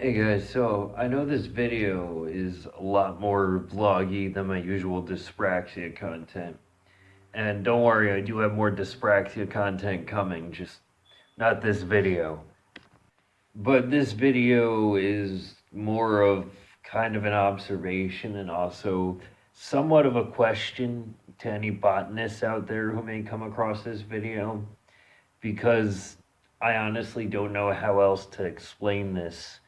Hey guys, so I know this video is a lot more vloggy than my usual dyspraxia content. And don't worry, I do have more dyspraxia content coming, just not this video. But this video is more of kind of an observation and also somewhat of a question to any botanists out there who may come across this video, because I honestly don't know how else to explain this.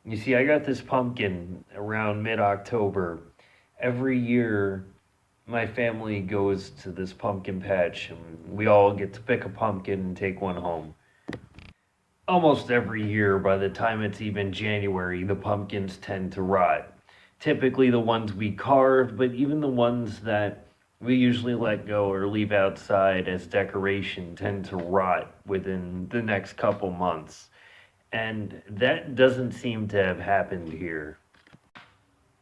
You see, I got this pumpkin around mid October. Every year, my family goes to this pumpkin patch and we all get to pick a pumpkin and take one home. Almost every year, by the time it's even January, the pumpkins tend to rot. Typically, the ones we carve, but even the ones that we usually let go or leave outside as decoration tend to rot within the next couple months. And that doesn't seem to have happened here.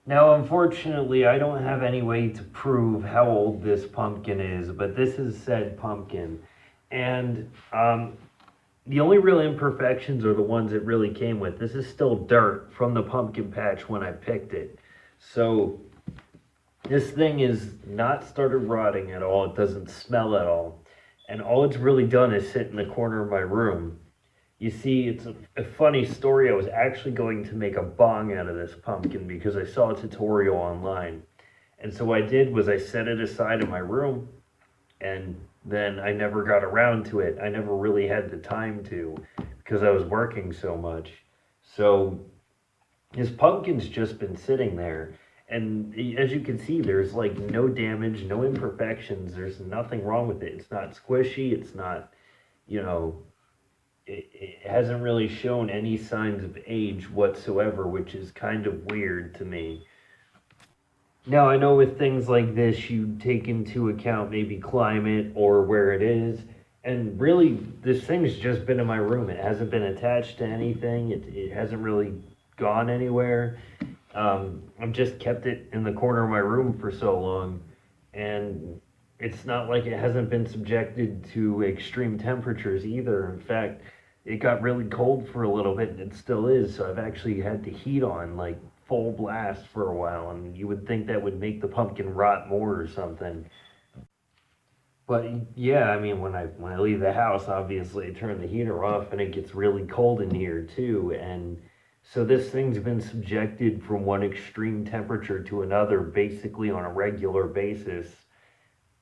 Now, unfortunately, I don't have any way to prove how old this pumpkin is, but this is said pumpkin. And the only real imperfections are the ones it really came with. This is still dirt from the pumpkin patch when I picked it. So this thing is not started rotting at all. It doesn't smell at all. And all it's really done is sit in the corner of my room. You see, it's a funny story. I was actually going to make a bong out of this pumpkin because I saw a tutorial online. And so what I did was I set it aside in my room, and then I never got around to it. I never really had the time to because I was working so much. So this pumpkin's just been sitting there. And as you can see, there's like no damage, no imperfections. There's nothing wrong with it. It's not squishy. It's not, you know, it hasn't really shown any signs of age whatsoever, which is kind of weird to me. Now, I know with things like this, you take into account maybe climate or where it is. And really, this thing's just been in my room. It hasn't been attached to anything, it hasn't really gone anywhere. I've just kept it in the corner of my room for so long. And it's not like it hasn't been subjected to extreme temperatures either. In fact, it got really cold for a little bit and it still is. So I've actually had the heat on like full blast for a while, and you would think that would make the pumpkin rot more or something. But yeah, I mean, when I leave the house, obviously I turn the heater off, and it gets really cold in here too. And so this thing's been subjected from one extreme temperature to another, basically on a regular basis,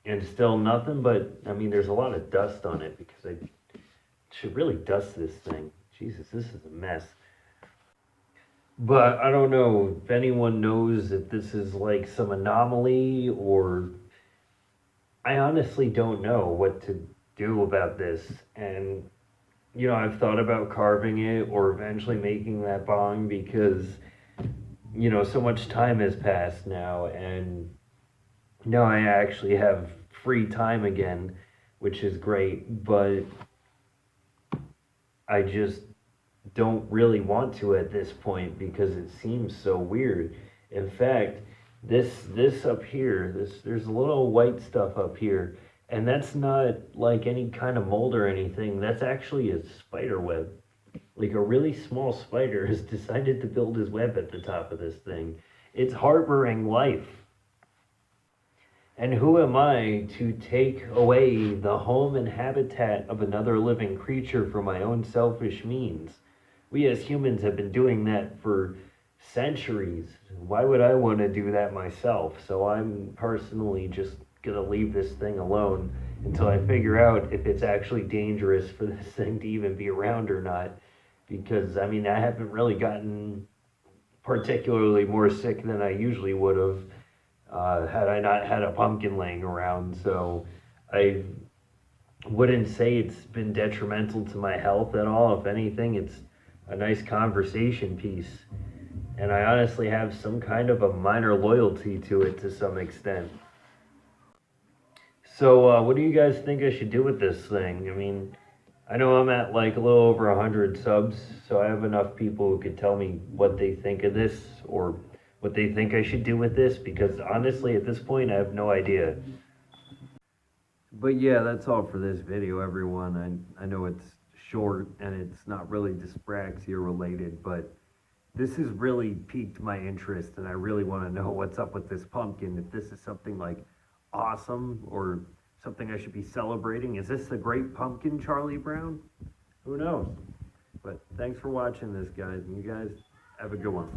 and still nothing. But I mean, there's a lot of dust on it because I should really dust this thing. Jesus, this is a mess. But I don't know if anyone knows if this is like some anomaly, or I honestly don't know what to do about this. And, I've thought about carving it or eventually making that bong because, so much time has passed now. And now I actually have free time again, which is great. But I just don't really want to at this point because it seems so weird. In fact, this up here, this there's a little white stuff up here, and that's not like any kind of mold or anything. That's actually a spider web. Like a really small spider has decided to build his web at the top of this thing. It's harboring life. And who am I to take away the home and habitat of another living creature for my own selfish means? We as humans have been doing that for centuries. Why would I want to do that myself? So I'm personally just going to leave this thing alone until I figure out if it's actually dangerous for this thing to even be around or not. Because, I mean, I haven't really gotten particularly more sick than I usually would have had I not had a pumpkin laying around. So I wouldn't say it's been detrimental to my health at all. If anything, it's a nice conversation piece. And I honestly have some kind of a minor loyalty to it to some extent. So, what do you guys think I should do with this thing? I mean, I know I'm at like a little over 100 subs, so I have enough people who could tell me what they think of this or what they think I should do with this, because honestly, at this point, I have no idea. But yeah, that's all for this video, everyone. I know it's short and it's not really dyspraxia related, but this has really piqued my interest, and I really want to know what's up with this pumpkin. If this is something like awesome or something I should be celebrating. Is this the great pumpkin, Charlie Brown? Who knows? But thanks for watching this, guys, and you guys have a good one.